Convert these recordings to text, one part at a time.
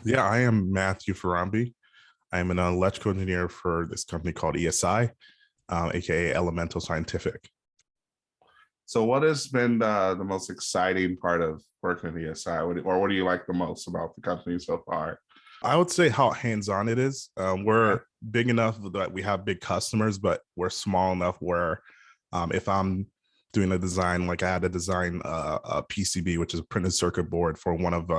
Yeah, I am Matthew Farambi. I'm an electrical engineer for this company called ESI, aka Elemental Scientific. So, what has been the most exciting part of working at ESI, or what do you like the most about the company so far? I would say how hands-on it is. We're big enough that we have big customers, but we're small enough where if I'm doing a design, like I had to design a PCB, which is a printed circuit board for one of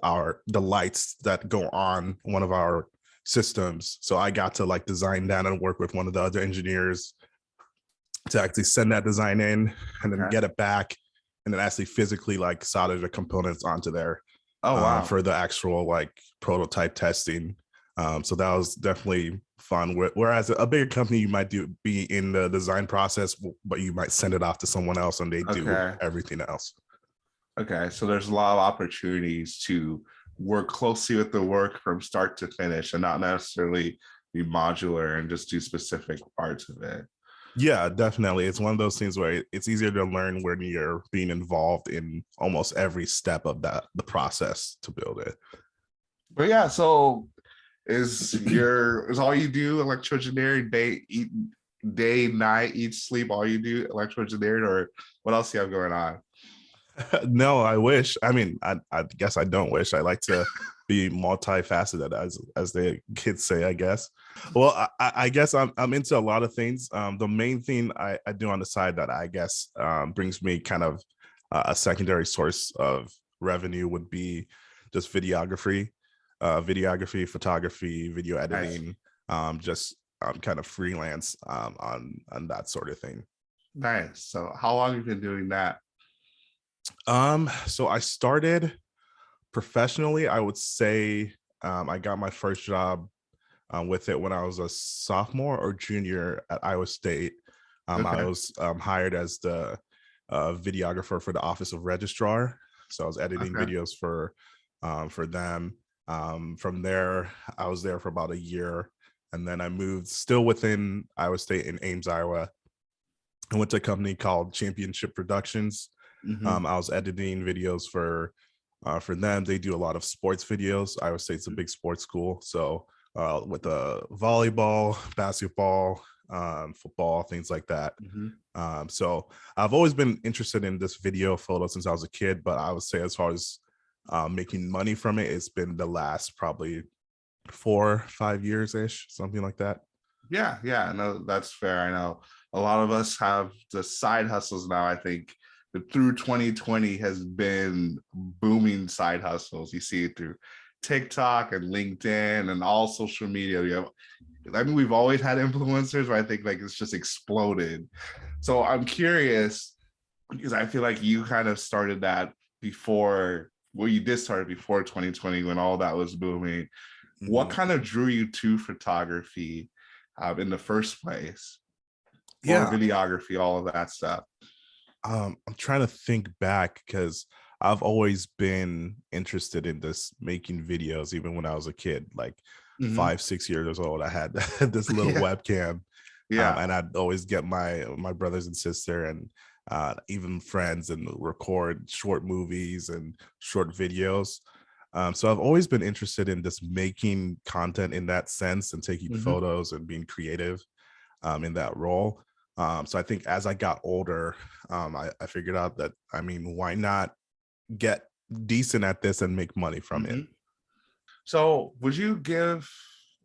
our the lights that go on one of our systems. So I got to like design that and work with one of the other engineers to actually send that design in and then Okay. get it back and then actually physically like solder the components onto there Oh wow. for the actual like prototype testing. So that was definitely fun. Whereas a bigger company, you might be in the design process, but you might send it off to someone else and they do Okay. everything else. Okay. So there's a lot of opportunities to work closely with the work from start to finish, and not necessarily be modular and just do specific parts of it. Yeah, definitely. It's one of those things where it's easier to learn when you're being involved in almost every step of the process to build it. But yeah, so is all you do electro engineering day, night, eat, sleep, all you do electro engineering, or what else do you have going on? No, I wish. I mean, I guess I don't wish. I like to be multifaceted, as the kids say, I guess. Well, I guess I'm into a lot of things. The main thing I do on the side that I guess brings me kind of a secondary source of revenue would be just videography, photography, video Nice. editing, just kind of freelance on that sort of thing. Nice. So how long have you been doing that? So I started professionally. I would say I got my first job with it when I was a sophomore or junior at Iowa State. I Okay. was hired as the videographer for the Office of Registrar. So I was editing Okay. videos for them. From there, I was there for about a year, and then I moved still within Iowa State in Ames, Iowa. I went to a company called Championship Productions. Hmm. I was editing videos for them. They do a lot of sports videos. Iowa State's a big sports school, so with volleyball, basketball, football, things like that. Hmm. So I've always been interested in this video photo since I was a kid, but I would say as far as making money from it, it's been the last probably 4 5 years ish, something like that. Yeah, yeah, no, that's fair. I know a lot of us have the side hustles now. I think that through 2020 has been booming side hustles. You see it through TikTok and LinkedIn and all social media. You have, I mean, we've always had influencers, but I think like it's just exploded. So I'm curious because I feel like you kind of started that before, well, you did start before 2020 when all that was booming. What Mhm. kind of drew you to photography in the first place, or Yeah, videography, all of that stuff? I'm trying to think back because I've always been interested in this making videos, even when I was a kid, like Hmm. 5 6 years old. I had this little Yeah, webcam, yeah. and I'd always get my brothers and sister and even friends and record short movies and short videos. So I've always been interested in just making content in that sense and taking Hmm. photos and being creative in that role. So I think as I got older, I figured out that I mean, why not get decent at this and make money from it? Hmm. So, would you give,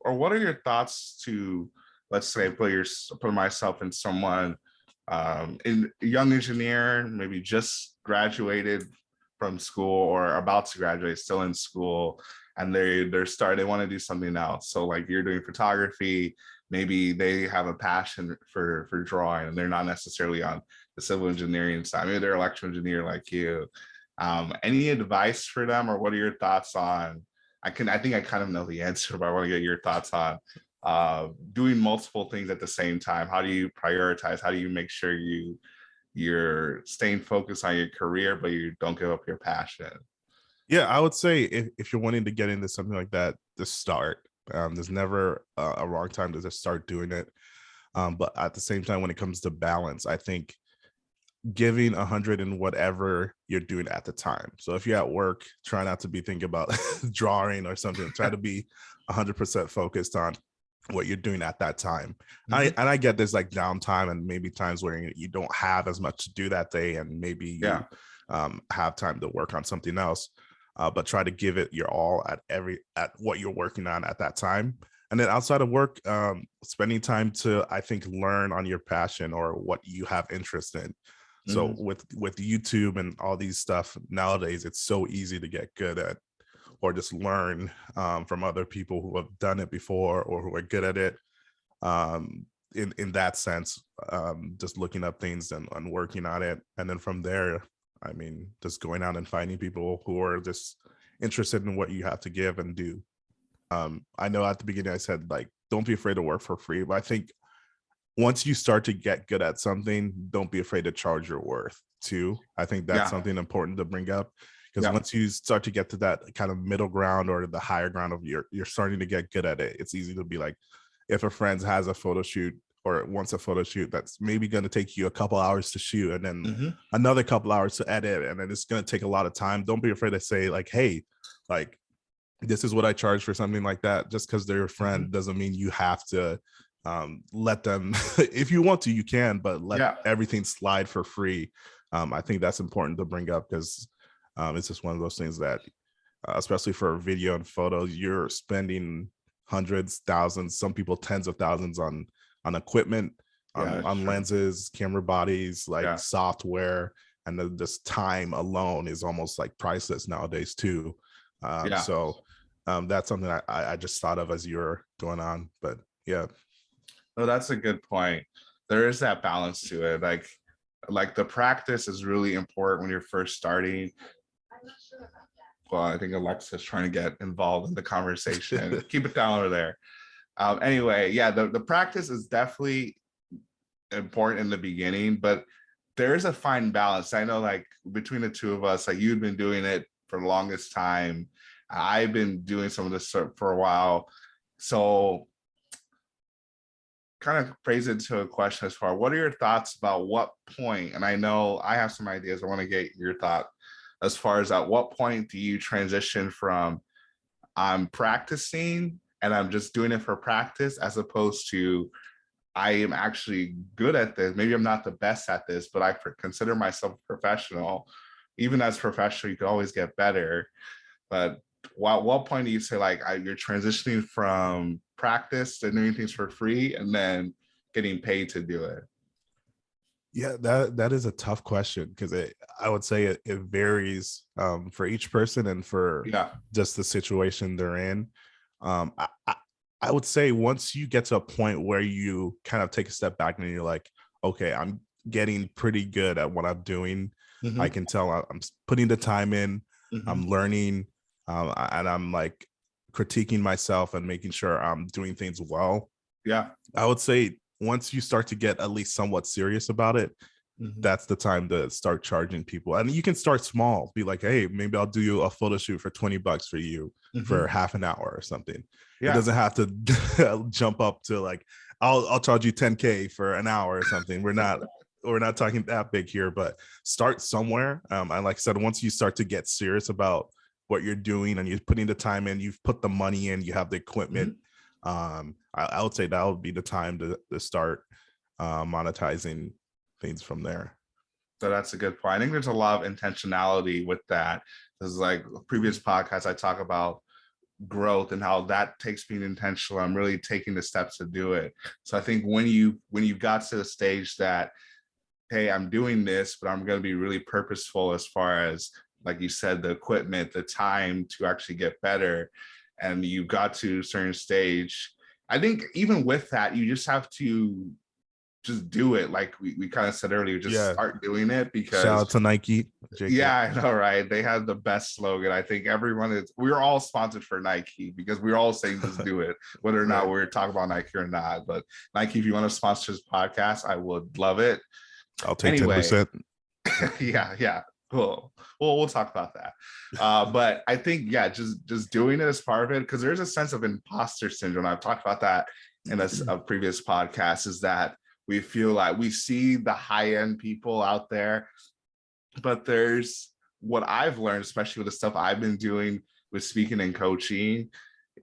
or what are your thoughts to, let's say, put myself in someone, in a young engineer, maybe just graduated from school or about to graduate, still in school, and they want to do something else. So, like you're doing photography, maybe they have a passion for drawing, and they're not necessarily on the civil engineering side. Maybe they're an electrical engineer like you. Any advice for them, or what are your thoughts on? I think I kind of know the answer, but I want to get your thoughts on doing multiple things at the same time. How do you prioritize? How do you make sure you're staying focused on your career, but you don't give up your passion? Yeah, I would say if you're wanting to get into something like that, just start. There's never a wrong time to just start doing it. But at the same time, when it comes to balance, I think giving 100 in whatever you're doing at the time. So if you're at work, try not to be thinking about drawing or something. Try to be 100% focused on what you're doing at that time. Mhm. I get there's like downtime and maybe times where you don't have as much to do that day, and maybe you Yeah. have time to work on something else. But try to give it your all at what you're working on at that time. And then outside of work, spending time to, I think, learn on your passion or what you have interest in. So Mhm. with YouTube and all these stuff nowadays, it's so easy to get good at or just learn from other people who have done it before or who are good at it. Um, in that sense, just looking up things and working on it, and then from there, I mean, just going out and finding people who are just interested in what you have to give and do. I know at the beginning I said like, don't be afraid to work for free, but I think once you start to get good at something, don't be afraid to charge your worth too. I think that's Yeah. something important to bring up, because Yeah. once you start to get to that kind of middle ground or the higher ground of you're starting to get good at it, it's easy to be like, if a friend has a photo shoot or wants a photo shoot that's maybe going to take you a couple hours to shoot and then Mhm. another couple hours to edit, and then it's going to take a lot of time, don't be afraid to say like, hey, like, this is what I charge for something like that. Just because they're your Mhm. friend doesn't mean you have to let them. If you want to, you can, but let Yeah. everything slide for free. I think that's important to bring up, because it's just one of those things that, especially for video and photos, you're spending hundreds, thousands, some people tens of thousands on equipment, Yeah, that's on true. lenses, camera bodies, like Yeah. software, and then this time alone is almost like priceless nowadays too. Yeah. So that's something I just thought of as you're going on, but yeah. No, that's a good point. There is that balance to it. Like the practice is really important when you're first starting. Well, I think Alexa's trying to get involved in the conversation. Keep it down over there. Anyway, yeah, the practice is definitely important in the beginning, but there is a fine balance. I know, like between the two of us, like you've been doing it for the longest time. I've been doing some of this for a while. So kind of phrase it to a question as far, what are your thoughts about what point, and I know I have some ideas, I want to get your thought as far as at what point do you transition from I'm practicing and I'm just doing it for practice, as opposed to I am actually good at this. Maybe I'm not the best at this, but I consider myself a professional. Even as professional, you can always get better. But what point do you say like you're transitioning from practice to doing things for free and then getting paid to do it? Yeah, that is a tough question, because I would say it varies for each person and for Yeah. just the situation they're in. I would say once you get to a point where you kind of take a step back and you're like, okay, I'm getting pretty good at what I'm doing. I Hmm. can tell I'm putting the time in, Hmm. I'm learning, and I'm like critiquing myself and making sure I'm doing things well. Yeah. I would say once you start to get at least somewhat serious about it, Hmm. that's the time to start charging people. And you can start small, be like, hey, maybe I'll do you a photo shoot for $20 for you for Hmm. half an hour or something. It Yeah. doesn't have to jump up to like, I'll charge you 10K for an hour or something. We're not talking that big here, but start somewhere. And like I said, once you start to get serious about what you're doing and you're putting the time in, you've put the money in, you have the equipment, Hmm. I would say that would be the time to start monetizing things from there. So that's a good point. I think there's a lot of intentionality with that. Because like previous podcasts, I talk about growth and how that takes being intentional. I'm really taking the steps to do it. So I think when you got to the stage that, hey, I'm doing this, but I'm going to be really purposeful as far as, like you said, the equipment, the time to actually get better, and you got to a certain stage. I think even with that, you just have to just do it. Like we kind of said earlier, just Yeah. start doing it Shout because out to Nike, yeah, Jacob. I know, right? They have the best slogan. I think we're all sponsored for Nike because we're all saying just do it, whether or not Right. we're talking about Nike or not. But Nike, if you want to sponsor this podcast, I would love it. I'll take Anyway, 10%. yeah, yeah. Cool. Well, we'll talk about that. But I think, yeah, just doing it as part of it, because there's a sense of imposter syndrome. I've talked about that in a previous podcast, is that we feel like we see the high end people out there, but there's what I've learned, especially with the stuff I've been doing with speaking and coaching,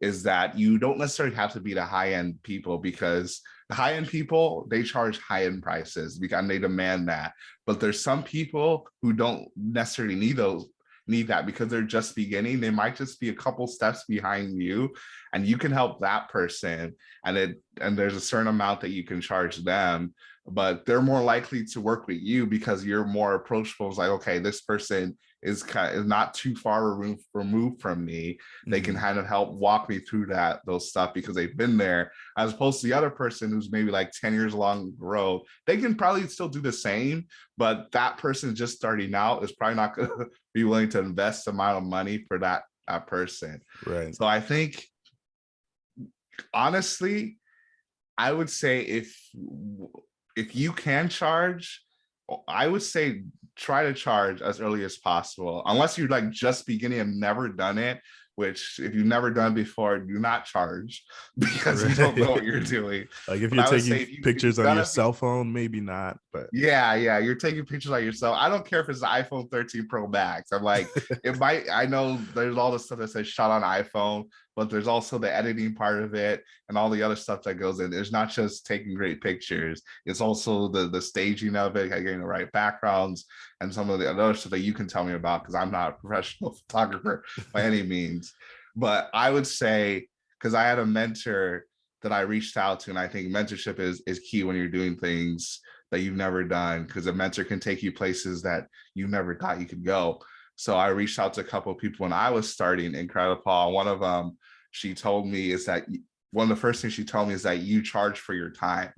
is that you don't necessarily have to be the high end people, because the high end people, they charge high end prices because they demand that. But there's some people who don't necessarily need that because they're just beginning. They might just be a couple steps behind you, and you can help that person, and there's a certain amount that you can charge them, but they're more likely to work with you because you're more approachable. It's like, okay, this person is not too far removed from me. They can Mhm. kind of help walk me through those stuff because they've been there, as opposed to the other person who's maybe like 10 years along the road. They can probably still do the same, but that person just starting out is probably not going to be willing to invest the amount of money for that person. Right. So I think, honestly, I would say if you can charge, I would say try to charge as early as possible, unless you're like just beginning and never done it. Which, if you've never done before, do not charge because you don't know what Right. you're doing. Like if But you're I would taking say if pictures you've on done your it, cell phone, maybe not, but yeah, yeah, you're taking pictures of yourself. I don't care if it's the iPhone 13 Pro Max. I'm like, it might. I know there's all the stuff that says shot on iPhone, but there's also the editing part of it and all the other stuff that goes in. It's not just taking great pictures. It's also the staging of it, like getting the right backgrounds, and some of the other stuff that you can tell me about, because I'm not a professional photographer by any means. But I would say, because I had a mentor that I reached out to, and I think mentorship is key when you're doing things that you've never done, because a mentor can take you places that you never thought you could go. So I reached out to a couple of people when I was starting Incredipaw. One of them, she told me, is that one of the first things she told me is that you charge for your time.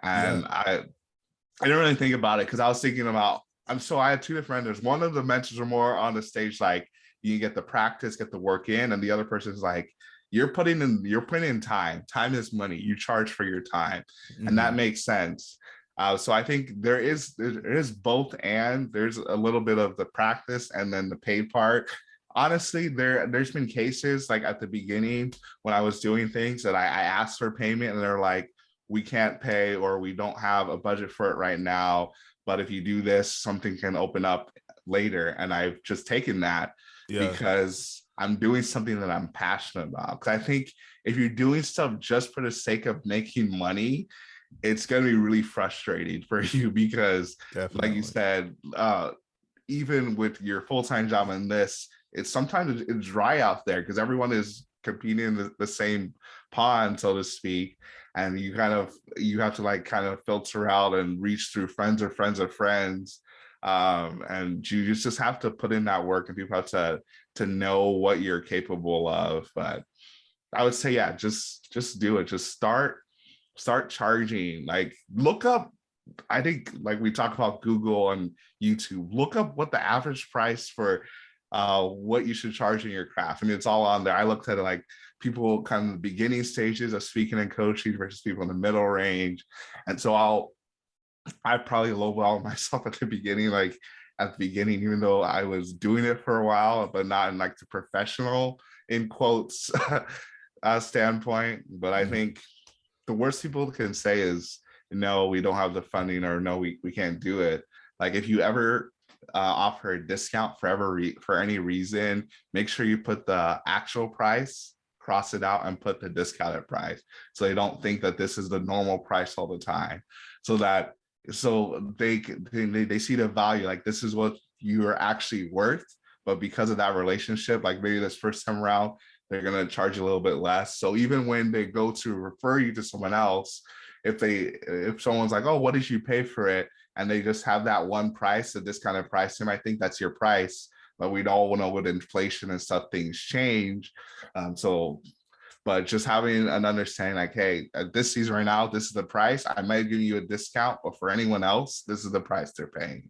yeah. And I didn't really think about it, because I was thinking about, I had two different mentors. One of the mentors were more on the stage, like, you get the practice, get the work in, and the other person is like, you're putting in time. Time is money. You charge for your time, and that Mhm. makes sense. So I think there is both, and there's a little bit of the practice and then the paid part. Honestly, there's been cases like at the beginning when I was doing things that I asked for payment, and they're like, we can't pay, or we don't have a budget for it right now, but if you do this, something can open up later. And I've just taken that Yeah. because I'm doing something that I'm passionate about. Because I think if you're doing stuff just for the sake of making money, it's going to be really frustrating for you, because like you Definitely. said, even with your full-time job and this, it's sometimes it's dry out there because everyone is competing in the same pond, so to speak. And you have to like kind of filter out and reach through friends or friends of friends. And you just have to put in that work, and people have to know what you're capable of. But I would say, yeah, just do it. Just start charging. Like, look up, I think, like we talk about Google and YouTube, look up what the average price for what you should charge in your craft. I mean, it's all on there. I looked at it like people kind of the beginning stages of speaking and coaching versus people in the middle range. And so I probably lowball myself at the beginning, even though I was doing it for a while, but not in like the professional, in quotes, standpoint. But I Mhm. think the worst people can say is, no, we don't have the funding, or no, we can't do it. Like, if you ever offer a discount for any reason, make sure you put the actual price, cross it out, and put the discounted price, so they don't think that this is the normal price all the time. So that so they see the value, like, this is what you are actually worth. But because of that relationship, like maybe this first time around, they're going to charge you a little bit less. So even when they go to refer you to someone else, if someone's like, oh, what did you pay for it? And they just have that one price, a discounted price, they might think that's your price. But we all know with inflation and stuff, things change. But just having an understanding, like, hey, at this season right now, this is the price. I might give you a discount, but for anyone else, this is the price they're paying.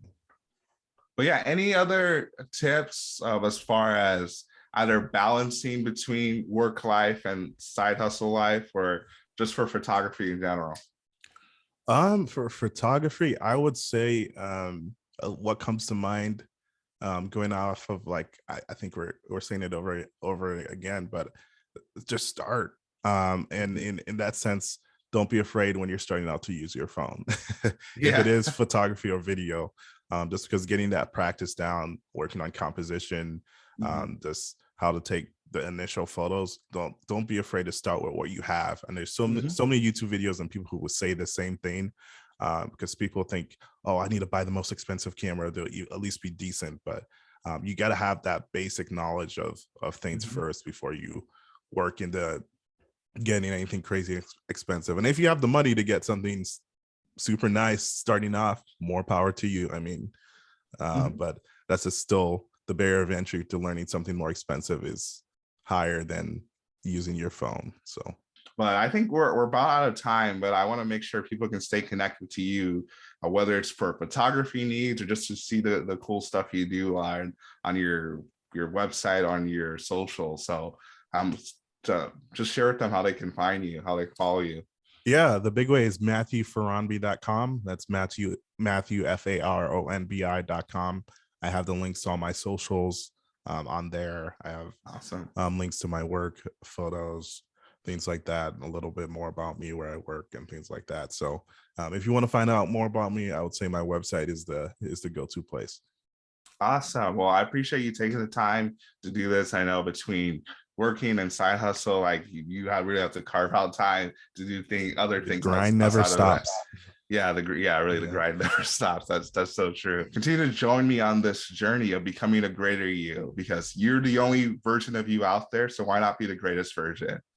But yeah, any other tips of as far as either balancing between work life and side hustle life, or just for photography in general? For photography, I would say what comes to mind, going off of like I think we're saying it over again, but just start. And in that sense, don't be afraid when you're starting out to use your phone. If it Yeah. is photography or video, just because getting that practice down, working on composition, Mhm. just how to take the initial photos. Don't be afraid to start with what you have. And there's Mhm. so many YouTube videos and people who will say the same thing, because people think, oh, I need to buy the most expensive camera to at least be decent. But you got to have that basic knowledge of things Mhm. first before you work into getting anything crazy expensive. And if you have the money to get something super nice starting off, more power to you. I mean, Mhm. but that's just still the barrier of entry to learning something more expensive is higher than using your phone. So But I think we're about out of time, but I want to make sure people can stay connected to you, whether it's for photography needs or just to see the cool stuff you do on your website, on your social. So just share with them how they can find you, how they can follow you. yeah, the big way is MatthewFaronbi.com. That's Matthew FARONBI.com. I have the links to all my socials on there. I have Awesome. links to my work, photos, things like that, and a little bit more about me, where I work, and things like that. So, if you want to find out more about me, I would say my website is the go-to place. Awesome. Well, I appreciate you taking the time to do this. I know between working and side hustle, like really have to carve out time to do other The things grind never outside of that. stops. Yeah, really the Yeah. grind never stops. That's so true. Continue to join me on this journey of becoming a greater you because you're the only version of you out there. So why not be the greatest version?